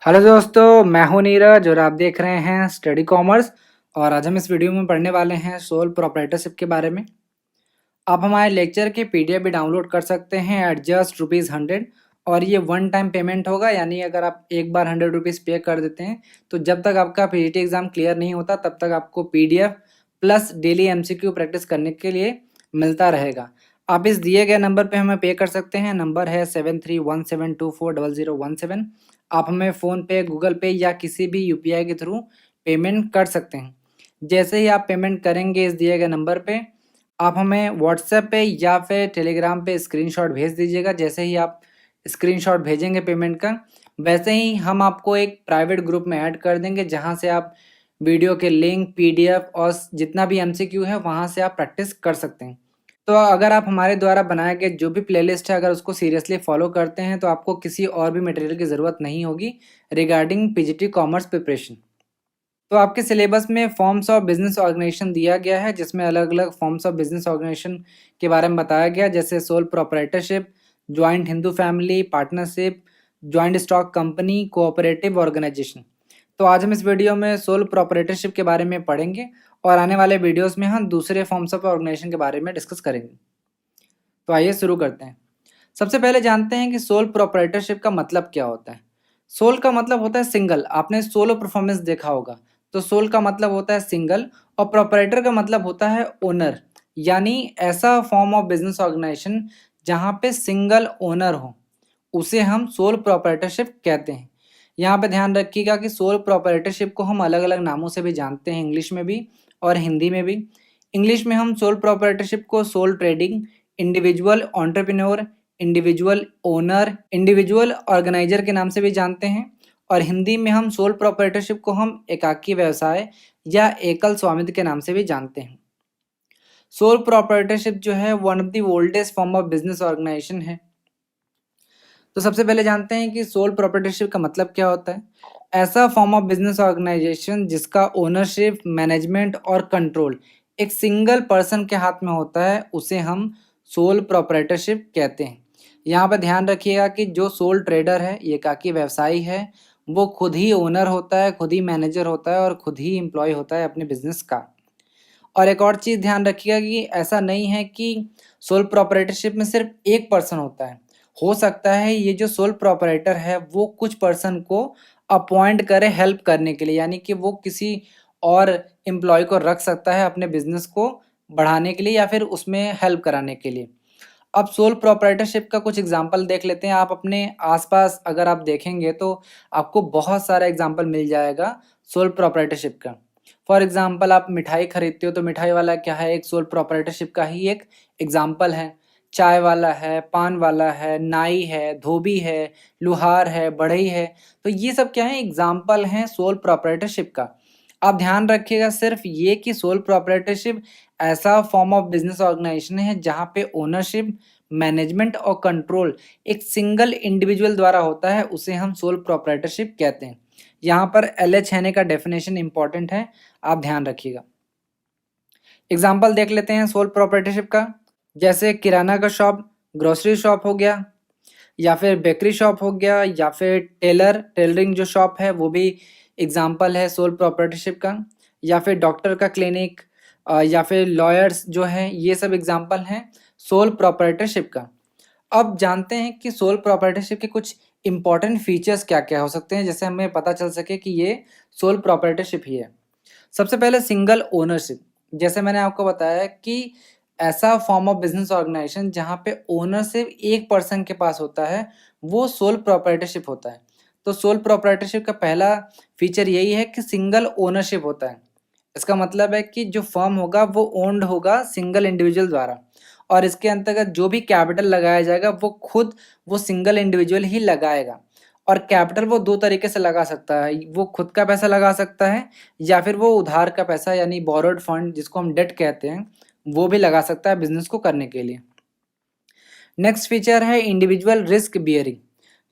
Hello दोस्तों, मैं हूं नीरज और आप देख रहे हैं स्टडी कॉमर्स। और आज हम इस वीडियो में पढ़ने वाले हैं सोल प्रोप्राइटरशिप के बारे में। आप हमारे लेक्चर की पीडीएफ भी डाउनलोड कर सकते हैं एट जस्ट ₹100। और ये वन टाइम पेमेंट होगा, यानी अगर आप एक बार ₹100 पे कर देते हैं तो जब तक आपका पीजीटी एग्जाम क्लियर नहीं होता तब तक आपको PDF plus daily MCQ practice करने के लिए मिलता रहेगा। आप इस दिए गए नंबर पे हमें पे कर सकते हैं। नंबर है 7317240017। आप हमें फ़ोनपे, गूगल पे या किसी भी यूपीआई के थ्रू पेमेंट कर सकते हैं। जैसे ही आप पेमेंट करेंगे इस दिए गए नंबर पे, आप हमें व्हाट्सएप पे या फिर टेलीग्राम पे स्क्रीनशॉट भेज दीजिएगा। जैसे ही आप स्क्रीनशॉट भेजेंगे पेमेंट का, वैसे ही हम आपको एक प्राइवेट ग्रुप में ऐड कर देंगे, जहाँ से आप वीडियो के लिंक, पीडीएफ और जितना भी एमसीक्यू है वहाँ से आप प्रैक्टिस कर सकते हैं। तो अगर आप हमारे द्वारा बनाए गए जो भी प्लेलिस्ट है, अगर उसको सीरियसली फॉलो करते हैं तो आपको किसी और भी मटेरियल की ज़रूरत नहीं होगी रिगार्डिंग पीजीटी कॉमर्स प्रिपरेशन। तो आपके सिलेबस में फॉर्म्स ऑफ बिजनेस ऑर्गेनाइजेशन दिया गया है, जिसमें अलग अलग फॉर्म्स ऑफ बिजनेस ऑर्गेनाइजेशन के बारे में बताया गया, जैसे sole proprietorship, joint Hindu family, partnership, joint stock company, cooperative organisation. तो आज हम इस वीडियो में सोल प्रोप्राइटरशिप के बारे में पढ़ेंगे और आने वाले वीडियोस में हम दूसरे फॉर्म्स ऑफ ऑर्गेनाइजेशन के बारे में डिस्कस करेंगे। तो आइए शुरू करते हैं। सबसे पहले जानते हैं कि सोल प्रोप्राइटरशिप का मतलब क्या होता है। सोल का मतलब होता है सिंगल। आपने सोलो परफॉर्मेंस देखा होगा, तो सोल का मतलब होता है सिंगल और प्रोप्राइटर का मतलब होता है ओनर, यानी ऐसा फॉर्म ऑफ बिजनेस ऑर्गेनाइजेशन जहाँ पे सिंगल ओनर हो उसे हम सोल प्रोप्राइटरशिप कहते हैं। यहाँ पे ध्यान रखिएगा कि सोल प्रोप्राइटरशिप को हम अलग अलग नामों से भी जानते हैं, इंग्लिश में भी और हिंदी में भी। इंग्लिश में हम सोल प्रोप्राइटरशिप को sole trading, individual entrepreneur, individual owner, individual organiser के नाम से भी जानते हैं। और हिंदी में हम सोल प्रोप्राइटरशिप को हम एकाकी व्यवसाय या एकल स्वामित्व के नाम से भी जानते हैं। सोल प्रोप्राइटरशिप जो है one of the oldest form of business organisation है। तो सबसे पहले जानते हैं कि सोल प्रोप्राइटरशिप का मतलब क्या होता है। ऐसा फॉर्म ऑफ बिजनेस ऑर्गेनाइजेशन जिसका ओनरशिप, मैनेजमेंट और कंट्रोल एक सिंगल पर्सन के हाथ में होता है, उसे हम सोल प्रोप्राइटरशिप कहते हैं। यहाँ पर ध्यान रखिएगा कि जो सोल ट्रेडर है, ये एकाकी व्यवसायी है, वो खुद ही ओनर होता है, खुद ही मैनेजर होता है और खुद ही एम्प्लॉय होता है अपने बिजनेस का। और एक और चीज़ ध्यान रखिएगा कि ऐसा नहीं है कि सोल प्रोप्राइटरशिप में सिर्फ एक पर्सन होता है। हो सकता है ये जो सोल प्रोप्राइटर है वो कुछ पर्सन को अपॉइंट करे हेल्प करने के लिए, यानी कि वो किसी और एम्प्लॉय को रख सकता है अपने बिजनेस को बढ़ाने के लिए या फिर उसमें हेल्प कराने के लिए। अब सोल प्रोप्राइटरशिप का कुछ एग्जांपल देख लेते हैं। आप अपने आसपास अगर आप देखेंगे तो आपको बहुत सारा एग्जांपल मिल जाएगा सोल प्रोप्राइटरशिप का। फॉर एग्जांपल आप मिठाई खरीदते हो तो मिठाई वाला क्या है, एक सोल प्रोप्राइटरशिप का ही एक एग्जांपल है। चाय वाला है, पान वाला है, नाई है, धोबी है, लुहार है, बढ़ई है। तो ये सब क्या है, एग्जांपल हैं सोल प्रोप्राइटरशिप का। आप ध्यान रखिएगा सिर्फ ये कि सोल प्रोप्राइटरशिप ऐसा फॉर्म ऑफ बिजनेस ऑर्गेनाइजेशन है जहाँ पे ओनरशिप, मैनेजमेंट और कंट्रोल एक सिंगल इंडिविजुअल द्वारा होता है, उसे हम सोल प्रोप्राइटरशिप कहते हैं। यहाँ पर एलएच हैने का डेफिनेशन इंपॉर्टेंट है, आप ध्यान रखिएगा। एग्जाम्पल देख लेते हैं सोल प्रोप्राइटरशिप का। जैसे किराना का शॉप, ग्रोसरी शॉप हो गया, या फिर बेकरी शॉप हो गया, या फिर टेलरिंग जो शॉप है वो भी एग्जाम्पल है सोल प्रोप्राइटरशिप का, या फिर डॉक्टर का क्लिनिक, या फिर लॉयर्स जो हैं, ये सब एग्जाम्पल हैं सोल प्रोप्राइटरशिप का। अब जानते हैं कि सोल प्रोप्राइटरशिप के कुछ इंपॉर्टेंट फीचर्स क्या क्या हो सकते हैं, जैसे हमें पता चल सके कि ये सोल प्रोप्राइटरशिप ही है। सबसे पहले सिंगल ओनरशिप। जैसे मैंने आपको बताया कि ऐसा फॉर्म ऑफ बिजनेस ऑर्गेनाइजेशन जहाँ पे ओनरशिप एक पर्सन के पास होता है, वो सोल प्रोप्राइटरशिप होता है। तो सोल प्रोप्राइटरशिप का पहला फीचर यही है कि सिंगल ओनरशिप होता है। इसका मतलब है कि जो फर्म होगा वो ओन्ड होगा सिंगल इंडिविजुअल द्वारा, और इसके अंतर्गत जो भी कैपिटल लगाया जाएगा वो खुद वो सिंगल इंडिविजुअल ही लगाएगा। और कैपिटल वो दो तरीके से लगा सकता है, वो खुद का पैसा लगा सकता है या फिर वो उधार का पैसा यानी बोरोड फंड जिसको हम डेट कहते हैं, वो भी लगा सकता है बिजनेस को करने के लिए। नेक्स्ट फीचर है इंडिविजुअल रिस्क बियरिंग,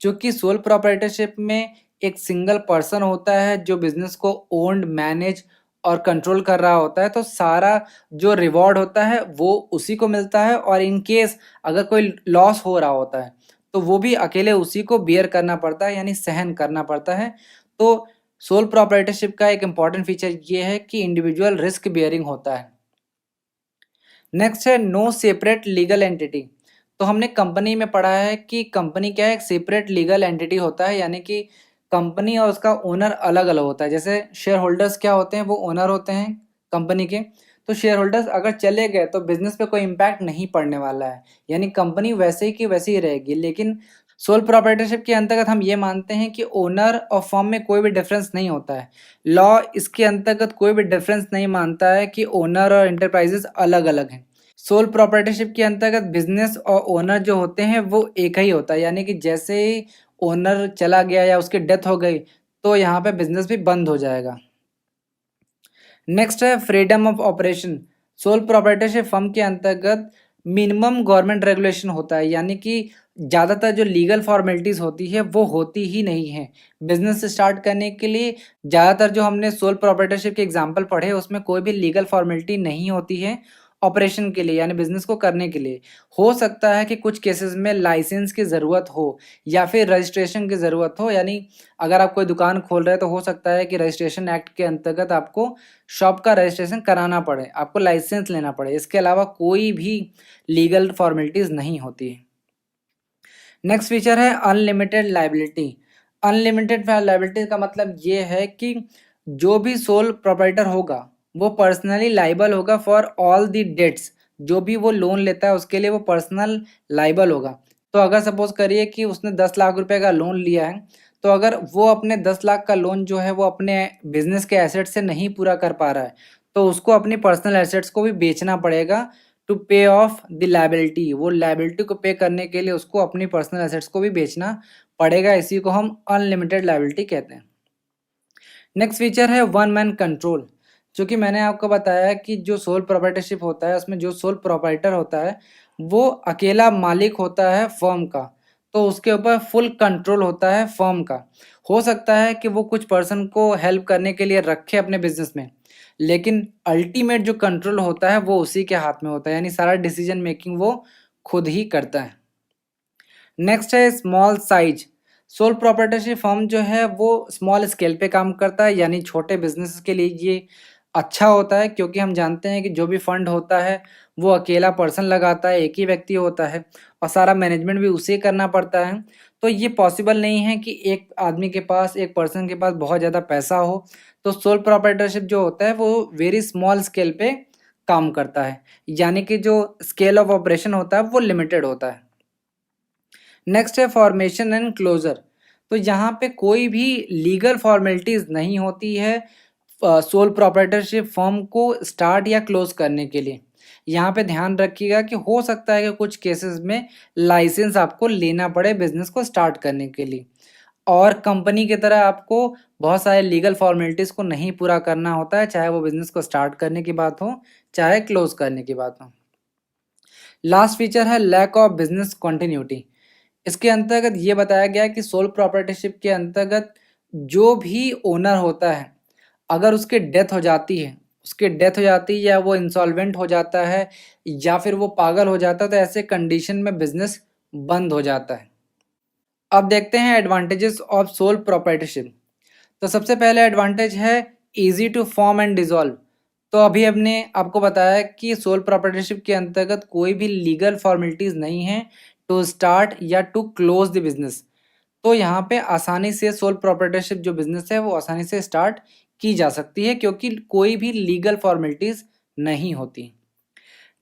जो कि सोल प्रोप्राइटरशिप में एक सिंगल पर्सन होता है जो बिजनेस को ओन्ड, मैनेज और कंट्रोल कर रहा होता है। तो सारा जो रिवॉर्ड होता है वो उसी को मिलता है, और इन केस अगर कोई लॉस हो रहा होता है तो वो भी अकेले उसी को बियर करना पड़ता है, यानी सहन करना पड़ता है। तो सोल प्रोप्राइटरशिप का एक इम्पॉर्टेंट फीचर ये है कि इंडिविजुअल रिस्क बियरिंग होता है। नेक्स्ट है नो सेपरेट लीगल एंटिटी। तो हमने कंपनी में पढ़ा है कि कंपनी क्या है, एक सेपरेट लीगल एंटिटी होता है, यानी कि कंपनी और उसका ओनर अलग अलग होता है। जैसे शेयर होल्डर्स क्या होते हैं, वो ओनर होते हैं कंपनी के। तो शेयर होल्डर्स अगर चले गए तो बिजनेस पे कोई इम्पैक्ट नहीं पड़ने वाला है, यानी कंपनी वैसे ही की वैसे ही रहेगी। लेकिन सोल प्रोप्राइटरशिप के अंतर्गत हम ये मानते हैं कि ओनर और फर्म में कोई भी डिफरेंस नहीं होता है। लॉ इसके अंतर्गत कोई भी डिफरेंस नहीं मानता है कि ओनर और एंटरप्राइजेस अलग अलग हैं। सोल प्रोप्राइटरशिप के अंतर्गत बिजनेस और ओनर जो होते हैं वो एक ही होता है, यानी कि जैसे ही ओनर चला गया या उसकी डेथ हो गई तो यहाँ पे बिजनेस भी बंद हो जाएगा। नेक्स्ट है freedom of operation. Sole proprietorship firm के अंतर्गत मिनिमम गवर्नमेंट रेगुलेशन होता है, यानी कि ज़्यादातर जो लीगल फॉर्मेलिटीज़ होती है वो होती ही नहीं है। बिजनेस स्टार्ट करने के लिए ज़्यादातर जो हमने सोल प्रोप्राइटरशिप के एग्जांपल पढ़े उसमें कोई भी लीगल फॉर्मेलिटी नहीं होती है ऑपरेशन के लिए, यानी बिजनेस को करने के लिए। हो सकता है कि कुछ केसेस में लाइसेंस की ज़रूरत हो या फिर रजिस्ट्रेशन की ज़रूरत हो, यानी अगर आप कोई दुकान खोल रहे हैं तो हो सकता है कि रजिस्ट्रेशन एक्ट के अंतर्गत आपको शॉप का रजिस्ट्रेशन कराना पड़े, आपको लाइसेंस लेना पड़े। इसके अलावा कोई भी लीगल फॉर्मेलिटीज़ नहीं होती है। नेक्स्ट फीचर है अनलिमिटेड लायबिलिटी। अनलिमिटेड लायबिलिटी का मतलब ये है कि जो भी सोल प्रोप्राइटर होगा वो पर्सनली लाइबल होगा फॉर ऑल द डेट्स। जो भी वो लोन लेता है उसके लिए वो पर्सनल लाइबल होगा। तो अगर सपोज करिए कि उसने 10 लाख रुपए का लोन लिया है, तो अगर वो अपने 10 लाख का लोन जो है वो अपने बिजनेस के एसेट से नहीं पूरा कर पा रहा है, तो उसको अपनी पर्सनल एसेट्स को भी बेचना पड़ेगा टू पे ऑफ द लायबिलिटी। वो लायबिलिटी को पे करने के लिए उसको अपनी पर्सनल एसेट्स को भी बेचना पड़ेगा। इसी को हम अनलिमिटेड लायबिलिटी कहते हैं। नेक्स्ट फीचर है वन मैन कंट्रोल। जो कि मैंने आपको बताया कि जो सोल प्रोप्राइटरशिप होता है उसमें जो सोल प्रोप्राइटर होता है वो अकेला मालिक होता है फर्म का, तो उसके ऊपर फुल कंट्रोल होता है फर्म का। हो सकता है कि वो कुछ पर्सन को हेल्प करने के लिए रखे अपने बिजनेस में, लेकिन अल्टीमेट जो कंट्रोल होता है वो उसी के हाथ में होता है, यानी सारा डिसीजन मेकिंग वो खुद ही करता है। नेक्स्ट है small size. Sole proprietorship firm जो है वो स्मॉल स्केल पे काम करता है, यानी छोटे बिजनेस के लिए ये अच्छा होता है, क्योंकि हम जानते हैं कि जो भी फंड होता है वो अकेला पर्सन लगाता है, एक ही व्यक्ति होता है और सारा मैनेजमेंट भी उसे करना पड़ता है। तो ये पॉसिबल नहीं है कि एक आदमी के पास, एक पर्सन के पास बहुत ज़्यादा पैसा हो। तो सोल प्रोप्राइटरशिप जो होता है वो वेरी स्मॉल स्केल पे काम करता है, यानी कि जो स्केल ऑफ ऑपरेशन होता है वो लिमिटेड होता है। नेक्स्ट है फॉर्मेशन एंड क्लोजर। तो यहाँ पे कोई भी लीगल फॉर्मेलिटीज नहीं होती है सोल प्रोप्राइटरशिप फर्म को स्टार्ट या क्लोज करने के लिए। यहाँ पे ध्यान रखिएगा कि हो सकता है कि कुछ केसेस में लाइसेंस आपको लेना पड़े बिजनेस को स्टार्ट करने के लिए, और कंपनी की तरह आपको बहुत सारे लीगल फॉर्मेलिटीज को नहीं पूरा करना होता है, चाहे वो बिजनेस को स्टार्ट करने की बात हो चाहे क्लोज करने की बात हो। लास्ट फीचर है लैक ऑफ बिजनेस कॉन्टिन्यूटी। इसके अंतर्गत ये बताया गया है कि सोल प्रॉपर्टीशिप के अंतर्गत जो भी ओनर होता है, अगर उसकी डेथ हो जाती है या वो इंसॉल्वेंट हो जाता है या फिर वो पागल हो जाता है, तो ऐसे कंडीशन में बिजनेस बंद हो जाता है। अब देखते हैं एडवांटेजेस ऑफ सोल प्रॉपर्टीशिप। तो सबसे पहले एडवांटेज है easy to form and dissolve. तो अभी हमने आपको बताया कि सोल प्रॉपर्टीशिप के अंतर्गत कोई भी लीगल फॉर्मेलिटीज नहीं है टू स्टार्ट या टू क्लोज द बिजनेस। तो यहाँ पे आसानी से सोल प्रॉपर्टीशिप जो बिजनेस है वो आसानी से स्टार्ट की जा सकती है, क्योंकि कोई भी लीगल फॉर्मेलिटीज नहीं होती।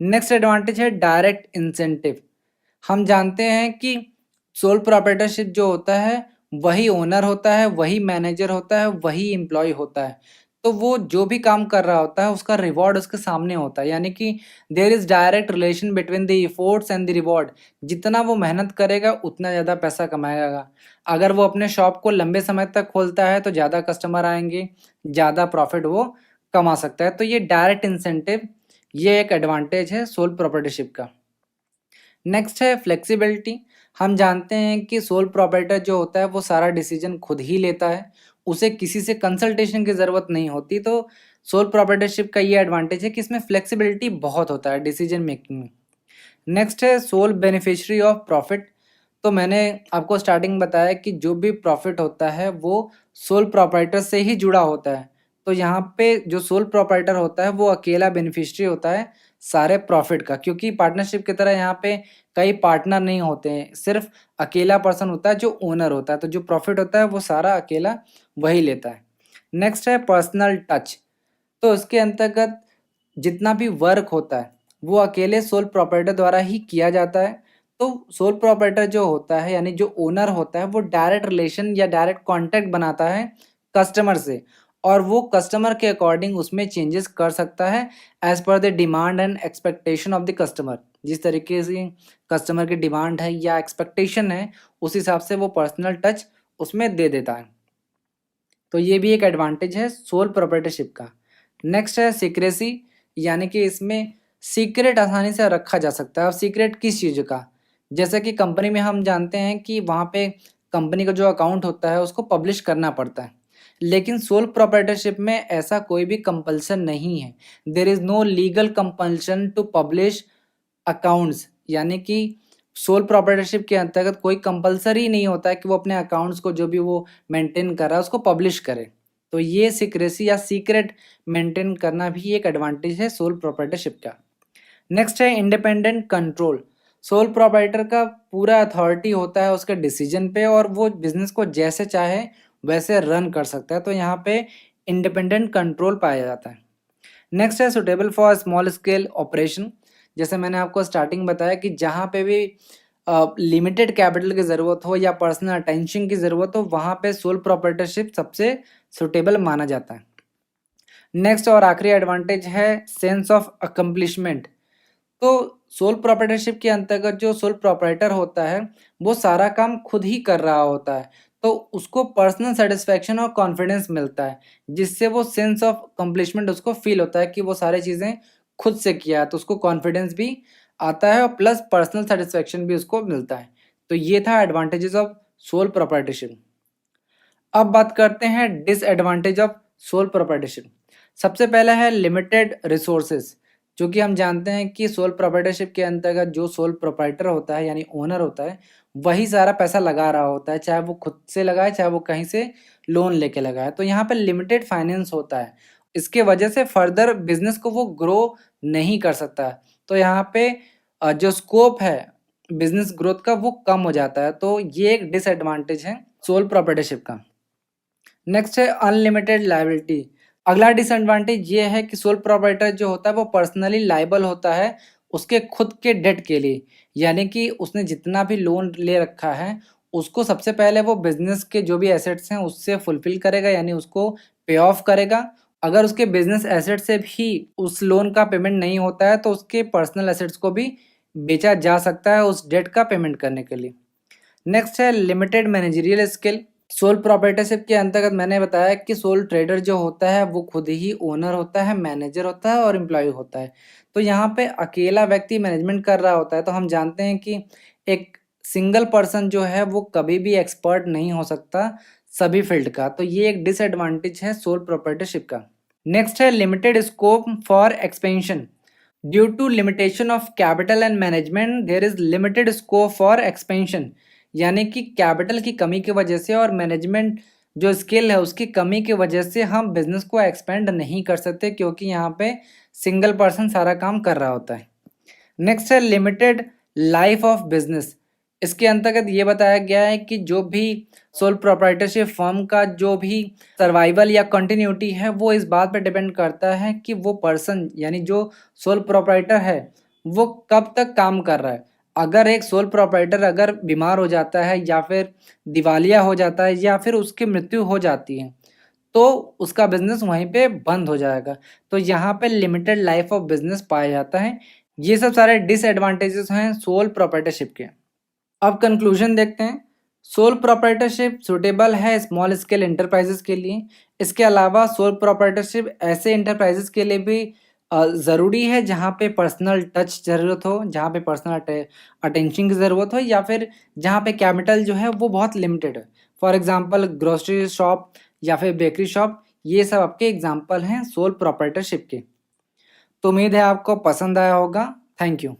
नेक्स्ट एडवांटेज है डायरेक्ट इंसेंटिव। हम जानते हैं कि सोल प्रोप्राइटरशिप जो होता है वही ओनर होता है, वही मैनेजर होता है, वही एम्प्लॉय होता है। तो वो जो भी काम कर रहा होता है उसका रिवॉर्ड उसके सामने होता है, यानी कि there is direct relation between the efforts and the reward. जितना वो मेहनत करेगा उतना ज़्यादा पैसा कमाएगा। अगर वो अपने शॉप को लंबे समय तक खोलता है तो ज़्यादा कस्टमर आएंगे, ज़्यादा प्रॉफिट वो कमा सकता है। तो ये डायरेक्ट इंसेंटिव, ये एक एडवांटेज है सोल प्रॉपर्टीशिप का। नेक्स्ट है फ्लेक्सिबिलिटी। हम जानते हैं कि सोल प्रोप्राइटर जो होता है वो सारा डिसीजन खुद ही लेता है, उसे किसी से कंसल्टेशन की ज़रूरत नहीं होती। तो सोल प्रोप्राइटरशिप का ये एडवांटेज है कि इसमें फ्लेक्सिबिलिटी बहुत होता है डिसीजन मेकिंग में। नेक्स्ट है सोल बेनिफिशियरी ऑफ प्रॉफिट। तो मैंने आपको स्टार्टिंग बताया कि जो भी प्रॉफिट होता है वो सोल प्रोप्राइटर से ही जुड़ा होता है। तो यहाँ पे जो सोल प्रोप्राइटर होता है वो अकेला बेनिफिशियरी होता है सारे प्रॉफिट का, क्योंकि पार्टनरशिप की तरह यहाँ पे कई पार्टनर नहीं होते हैं, सिर्फ अकेला पर्सन होता है जो ओनर होता है। तो जो प्रॉफिट होता है वो सारा अकेला वही लेता है। नेक्स्ट है पर्सनल टच। तो इसके अंतर्गत जितना भी वर्क होता है वो अकेले सोल प्रोप्राइटर द्वारा ही किया जाता है। तो सोल प्रोप्राइटर जो होता है यानी जो ओनर होता है वो डायरेक्ट रिलेशन या डायरेक्ट कांटेक्ट बनाता है कस्टमर से, और वो कस्टमर के अकॉर्डिंग उसमें चेंजेस कर सकता है as per the demand and expectation of the customer. जिस तरीके से कस्टमर की डिमांड है या एक्सपेक्टेशन है उस हिसाब से वो पर्सनल टच उसमें दे देता है। तो ये भी एक एडवांटेज है सोल प्रोप्राइटरशिप का। नेक्स्ट है सीक्रेसी, यानी कि इसमें सीक्रेट आसानी से रखा जा सकता है। अब सीक्रेट किस चीज़ का, जैसे कि कंपनी में हम जानते हैं कि वहाँ पे कंपनी का जो अकाउंट होता है उसको पब्लिश करना पड़ता है, लेकिन सोल प्रोप्राइटरशिप में ऐसा कोई भी कंपल्सन नहीं है। There is no legal compulsion to publish accounts, यानी कि सोल प्रोप्राइटरशिप के अंतर्गत कोई कंपल्सरी नहीं होता है कि वो अपने अकाउंट्स को जो भी वो मेंटेन कर रहा है उसको पब्लिश करे। तो ये सीक्रेसी या सीक्रेट मेंटेन करना भी एक एडवांटेज है सोल प्रोप्राइटरशिप का। नेक्स्ट है इंडिपेंडेंट कंट्रोल। सोल प्रोप्राइटर का पूरा अथॉरिटी होता है उसके डिसीजन पे, और वो बिजनेस को जैसे चाहे वैसे रन कर सकता है। तो यहाँ पे इंडिपेंडेंट कंट्रोल पाया जाता है। नेक्स्ट है suitable for small scale operation. जैसे मैंने आपको स्टार्टिंग बताया कि जहाँ पे भी लिमिटेड कैपिटल की ज़रूरत हो या पर्सनल अटेंशन की ज़रूरत हो वहाँ पे सोल प्रोप्राइटरशिप सबसे सुटेबल माना जाता है। नेक्स्ट और आखिरी एडवांटेज है सेंस ऑफ अकम्पलिशमेंट। तो सोल प्रोप्राइटरशिप के अंतर्गत जो सोल प्रोप्राइटर होता है वो सारा काम खुद ही कर रहा होता है, तो उसको पर्सनल सेटिस्फैक्शन और कॉन्फिडेंस मिलता है, जिससे वो सेंस ऑफ अकम्पलिशमेंट उसको फील होता है कि वो सारी चीज़ें खुद से किया है, तो उसको कॉन्फिडेंस भी आता है और प्लस पर्सनल सेटिस्फैक्शन भी उसको मिलता है। तो ये था एडवांटेजेस ऑफ सोल प्रोप्राइटरशिप। अब बात करते हैं डिसएडवांटेज ऑफ सोल प्रोप्राइटरशिप। सबसे पहला है लिमिटेड रिसोर्सेज, जो कि हम जानते हैं कि सोल प्रोप्राइटरशिप के अंतर्गत जो सोल प्रोप्राइटर होता है यानी ओनर होता है वही सारा पैसा लगा रहा होता है, चाहे वो खुद से लगाए चाहे वो कहीं से लोन लेके लगाए। तो यहाँ पे लिमिटेड फाइनेंस होता है, इसके वजह से फर्दर बिजनेस को वो ग्रो नहीं कर सकता। तो यहाँ पे जो स्कोप है बिजनेस ग्रोथ का वो कम हो जाता है। तो ये एक डिसएडवांटेज है सोल प्रोप्राइटरशिप का। नेक्स्ट है अनलिमिटेड लायबिलिटी। अगला डिसएडवांटेज ये है कि सोल प्रोप्राइटर जो होता है वो पर्सनली लायबल होता है उसके खुद के डेट के लिए, यानी कि उसने जितना भी लोन ले रखा है उसको सबसे पहले वो बिजनेस के जो भी एसेट्स हैं उससे फुलफिल करेगा, यानी उसको पे ऑफ करेगा। अगर उसके बिजनेस एसेट से भी उस लोन का पेमेंट नहीं होता है तो उसके पर्सनल एसेट्स को भी बेचा जा सकता है उस डेट का पेमेंट करने के लिए। नेक्स्ट है limited managerial skill. Sole proprietorship के अंतर्गत मैंने बताया कि सोल ट्रेडर जो होता है वो खुद ही ओनर होता है, मैनेजर होता है और एम्प्लॉय होता है। तो यहाँ पे अकेला व्यक्ति मैनेजमेंट कर रहा होता है। तो हम जानते हैं कि एक सिंगल पर्सन जो है वो कभी भी एक्सपर्ट नहीं हो सकता सभी फील्ड का। तो ये एक डिसएडवांटेज है सोल प्रोप्राइटरशिप का। नेक्स्ट है limited scope for expansion. Due to limitation of capital and management there is limited scope for expansion, यानी कि कैपिटल की कमी की वजह से और मैनेजमेंट जो स्किल है उसकी कमी की वजह से हम बिजनेस को एक्सपेंड नहीं कर सकते, क्योंकि यहाँ पे सिंगल पर्सन सारा काम कर रहा होता है। नेक्स्ट है लिमिटेड लाइफ ऑफ बिजनेस। इसके अंतर्गत ये बताया गया है कि जो भी सोल प्रोप्राइटरशिप फर्म का जो भी सर्वाइवल या कंटिन्यूटी है वो इस बात पर डिपेंड करता है कि वो पर्सन यानी जो सोल प्रोप्राइटर है वो कब तक काम कर रहा है। अगर एक सोल प्रोप्राइटर अगर बीमार हो जाता है या फिर दिवालिया हो जाता है या फिर उसकी मृत्यु हो जाती है तो उसका बिजनेस वहीं पे बंद हो जाएगा। तो यहाँ पे लिमिटेड लाइफ ऑफ बिजनेस पाया जाता है। ये सब सारे डिसएडवांटेजेस हैं सोल प्रोप्राइटरशिप के। अब कंक्लूजन देखते हैं। सोल प्रोप्राइटरशिप सुटेबल है स्मॉल स्केल इंटरप्राइजेस के लिए। इसके अलावा सोल प्रोप्राइटरशिप ऐसे इंटरप्राइजेस के लिए भी ज़रूरी है जहाँ पे पर्सनल टच ज़रूरत हो, जहाँ पे पर्सनल अटेंशन की ज़रूरत हो, या फिर जहाँ पे कैपिटल जो है वो बहुत लिमिटेड है। फॉर एग्जांपल ग्रोसरी शॉप या फिर बेकरी शॉप, ये सब आपके एग्जांपल हैं सोल प्रोप्राइटरशिप के। तो उम्मीद है आपको पसंद आया होगा। Thank you.